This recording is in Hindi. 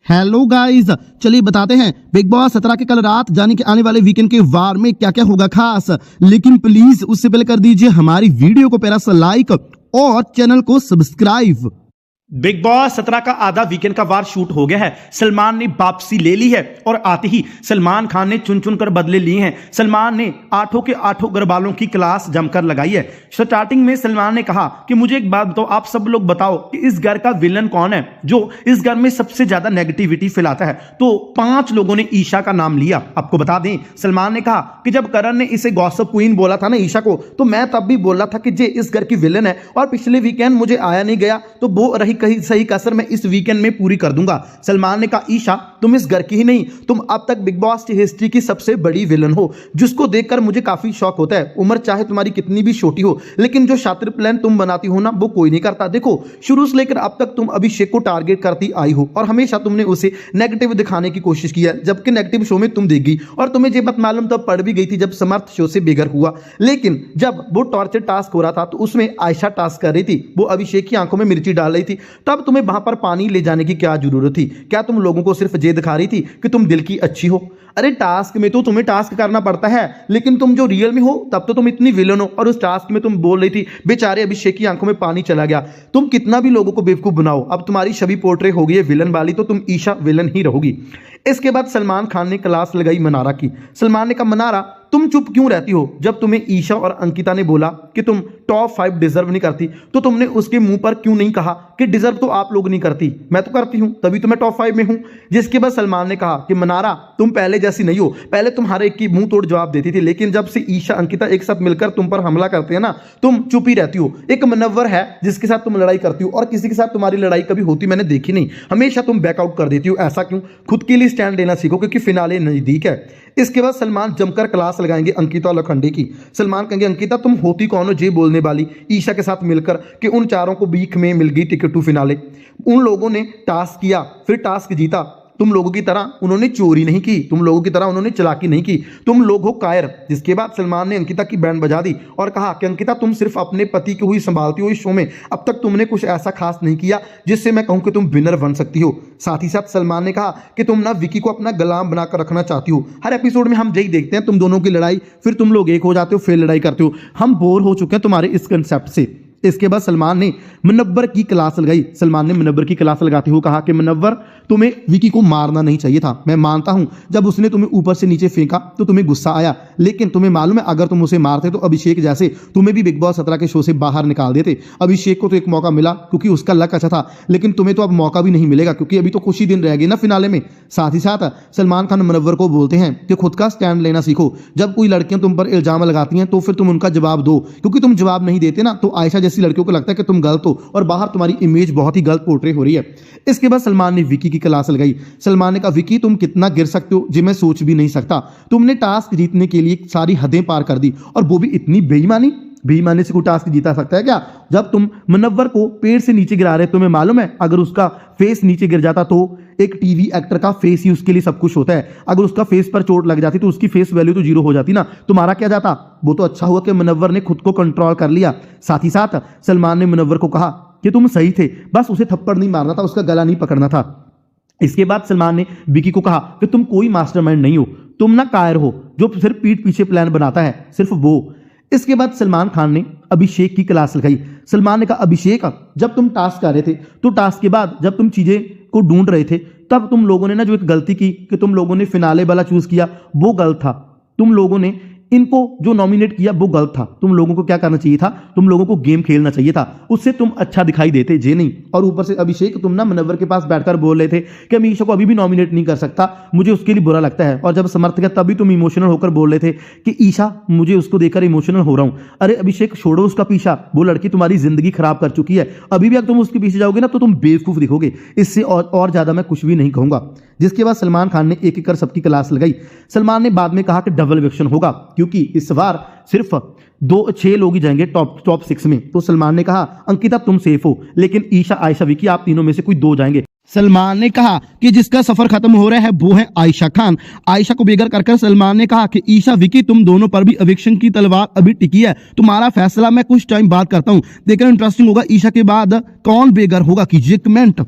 हेलो गाइस, चलिए बताते हैं बिग बॉस 17 के कल रात यानी कि आने वाले वीकेंड के वार में क्या क्या होगा खास। लेकिन प्लीज उससे पहले कर दीजिए हमारी वीडियो को प्यारा सा लाइक और चैनल को सब्सक्राइब। बिग बॉस 17 का आधा वीकेंड का वार शूट हो गया है। सलमान ने वापसी ले ली है और आते ही सलमान खान ने चुन चुन कर बदले लिए हैं। सलमान ने आठों के आठों घरवालों की क्लास जमकर लगाई है। स्टार्टिंग में सलमान ने कहा कि मुझे एक बात बताओ, आप सब लोग बताओ कि इस घर का विलन कौन है जो इस घर में सबसे ज्यादा नेगेटिविटी फैलाता है। तो 5 लोगों ने ईशा का नाम लिया। आपको बता दें, सलमान ने कहा कि जब करण ने इसे गॉसिप क्वीन बोला था ना ईशा को, तो मैं तब भी बोल रहा था कि जे इस घर की विलन है और पिछले वीकेंड मुझे आया नहीं गया, तो वो रही कहीं सही कसर मैं इस वीकेंड में पूरी कर दूंगा। सलमान ने कहा ईशा तुम इस घर की ही नहीं, तुम अब तक बिग बॉस की हिस्ट्री की सबसे बड़ी विलन हो, जिसको देखकर मुझे काफी शौक होता है। उम्र चाहे तुम्हारी कितनी भी छोटी हो, लेकिन जो शातिर प्लान तुम बनाती हो ना, वो कोई नहीं करता। देखो शुरू से लेकर अब तक तुम अभिषेक को टारगेट करती आई हो और हमेशा तुमने उसे नेगेटिव दिखाने की कोशिश की है, जबकि नेगेटिव शो में तुम देगी और तुम्हें ये बात मालूम तब पड़ भी गई थी जब समर्थ शो से बेघर हुआ। लेकिन जब वो टॉर्चर टास्क हो रहा था तो उसमें आयशा टास्क कर रही थी, वो अभिषेक की आंखों में मिर्ची डाल रही थी, तब तुम्हें वहां पर पानी ले जाने की क्या जरूरत थी? क्या तुम लोगों को सिर्फ ये दिखा रही थी कि तुम दिल की अच्छी हो? अरे टास्क में तो तुम्हें टास्क करना पड़ता है, लेकिन तुम जो रियल में हो तब तो तुम इतनी विलन हो। और उस टास्क में तुम बोल रही थी बेचारे अभिषेक की आंखों में पानी चला गया। तुम कितना भी लोगों को बेवकूफ बनाओ, अब तुम्हारी छवि पोर्ट्रे हो गई है विलन वाली, तो तुम ईशा विलन ही रहोगी। इसके बाद सलमान खान ने क्लास लगाई मनारा की। सलमान ने कहा मनारा तुम चुप क्यों रहती हो? जब तुम्हें ईशा और अंकिता ने बोला कि तुम टॉप 5 डिजर्व नहीं करती, तो तुमने उसके मुंह पर क्यों नहीं कहा कि डिजर्व तो आप लोग नहीं करती, मैं तो करती हूं, तभी तो मैं टॉप 5 में हूं। जिसके बाद सलमान ने कहा कि मनारा तुम पहले जैसी नहीं हो, पहले तुम्हारे एक की मुंह तोड़ जवाब देती थी, लेकिन जब से ईशा अंकिता एक साथ मिलकर तुम पर हमला करते हैं ना, तुम चुप ही रहती हो। एक मुनव्वर है जिसके साथ तुम लड़ाई करती हो और किसी के साथ तुम्हारी लड़ाई कभी होती मैंने देखी नहीं, हमेशा तुम बैकआउट कर देती हो। ऐसा क्यों? खुद के लिए स्टैंड लेना सीखो, क्योंकि फिनाले नजदीक है। इसके बाद सलमान जमकर क्लास लगाएंगे अंकिता लखंडे की। सलमान कहेंगे अंकिता तुम होती कौन हो जे बोलने वाली ईशा के साथ मिलकर कि उन चारों को बीच में मिल गई टिकट टू फिनाले। उन लोगों ने टास्क किया, फिर टास्क जीता। तुम लोगों की तरह उन्होंने चोरी नहीं की, तुम लोगों की तरह उन्होंने चालाकी नहीं की, तुम लोग हो कायर। जिसके बाद सलमान ने अंकिता की बैंड बजा दी और कहा कि अंकिता तुम सिर्फ अपने पति को ही संभालती हो इस शो में, अब तक तुमने कुछ ऐसा खास नहीं किया जिससे मैं कहूं कि तुम विनर बन सकती हो। साथ ही साथ सलमान ने कहा कि तुम ना विकी को अपना गुलाम बनाकर रखना चाहती हो। हर एपिसोड में हम यही देखते हैं, तुम दोनों की लड़ाई, फिर तुम लोग एक हो जाते हो, फिर लड़ाई करते हो। हम बोर हो चुके हैं तुम्हारे इस कंसेप्ट से। इसके बाद सलमान ने मुनव्वर की क्लास लगाई। सलमान ने मुनव्वर की क्लास लगाते हुए कहा कि मुनव्वर तुम्हें विकी को मारना नहीं चाहिए था। मैं मानता हूं जब उसने तुम्हें ऊपर से नीचे फेंका तो तुम्हें गुस्सा आया, लेकिन तुम्हें मालूम है अगर तुम उसे मारते तो अभिषेक जैसे तुम्हें भी बिग बॉस 17 के शो से बाहर निकाल देते। अभिषेक को तो एक मौका मिला क्योंकि उसका लक अच्छा था, लेकिन तुम्हें तो अब मौका भी नहीं मिलेगा क्योंकि अभी तो कुछ ही दिन रह गए ना फिनाले में। साथ ही साथ सलमान खान मुनव्वर को बोलते हैं कि खुद का स्टैंड लेना सीखो। जब कोई लड़कियां तुम पर इल्जाम लगाती हैं तो फिर तुम उनका जवाब दो, क्योंकि तुम जवाब नहीं देते ना तो आयशा जैसी लड़कियों को लगता है कि तुम गलत हो और बाहर तुम्हारी इमेज बहुत ही गलत पोर्ट्रे हो रही है। इसके बाद सलमान ने विकी की क्लास लगाई। सलमान ने कहा विकी तुम कितना गिर सकते हो जी मैं सोच भी नहीं सकता। तुमने टास्क जीतने के लिए सारी हदें पार कर दी और वो भी इतनी बेईमानी से कोई टास्क जीता सकता है क्या? जब तुम मुनव्वर को पेड़ से नीचे गिरा रहे, तुम्हें मालूम है अगर उसका फेस नीचे गिर जाता तो एक टीवी एक्टर का फेस ही उसके लिए सब कुछ होता है। अगर उसका फेस पर चोट लग जाती तो उसकी फेस वैल्यू तो 0 हो जाती ना। तुम्हारा क्या जाता? वो तो अच्छा हुआ कि मुनव्वर ने खुद को कंट्रोल कर लिया। साथ ही साथ सलमान ने मुनव्वर को कहा कि तुम सही थे, बस उसे थप्पड़ नहीं मारना था, उसका गला नहीं पकड़ना था। इसके बाद सलमान ने विकी को कहा कि तुम कोई मास्टरमाइंड नहीं हो, तुम ना कायर हो जो सिर्फ पीठ पीछे प्लान बनाता है, सिर्फ वो। इसके बाद सलमान खान ने अभिषेक की क्लास लगाई। सलमान ने कहा अभिषेक जब तुम टास्क कर रहे थे तो टास्क के बाद जब तुम चीजें को ढूंढ रहे थे तब तुम लोगों ने ना जो एक गलती की कि तुम लोगों ने फिनाले वाला चूज किया, वो गलत था। तुम लोगों ने इनको जो नॉमिनेट किया वो गलत था। तुम लोगों को क्या करना चाहिए था? तुम लोगों को गेम खेलना चाहिए था, उससे तुम अच्छा दिखाई देते जे नहीं। और ऊपर से अभिषेक तुम ना मुनव्वर के पास बैठकर बोल रहे थे कि मैं ईशा को अभी भी नॉमिनेट नहीं कर सकता, मुझे उसके लिए बुरा लगता है। और जब समर्थ गया तभी तुम इमोशनल होकर बोल रहे थे कि ईशा मुझे उसको देखकर इमोशनल हो रहा हूं। अरे अभिषेक छोड़ो उसका पीछा, वो लड़की तुम्हारी जिंदगी खराब कर चुकी है। अभी भी अगर तुम उसके पीछे जाओगे ना तो तुम बेवकूफ दिखोगे। इससे और ज्यादा मैं कुछ भी नहीं कहूंगा। जिसके बाद सलमान खान ने एक एक कर सबकी क्लास लगाई। सलमान ने बाद में कहा कि डबल इलेक्शन होगा क्योंकि इस बार सिर्फ 6 लोग ही जाएंगे टॉप 6 में। तो सलमान ने कहा अंकिता तुम सेफ हो, लेकिन ईशा आयशा विकी आप तीनों में से कोई 2 जाएंगे। सलमान ने कहा कि जिसका सफर खत्म हो रहा है वो है आयशा खान। आयशा को बेघर कर सलमान ने कहा कि ईशा विकी तुम दोनों पर भी एविक्शन की तलवार अभी टिकी है, तुम्हारा फैसला मैं कुछ टाइम बाद करता हूं। देखना इंटरेस्टिंग होगा ईशा के बाद कौन बेघर होगा, कीजिए कमेंट।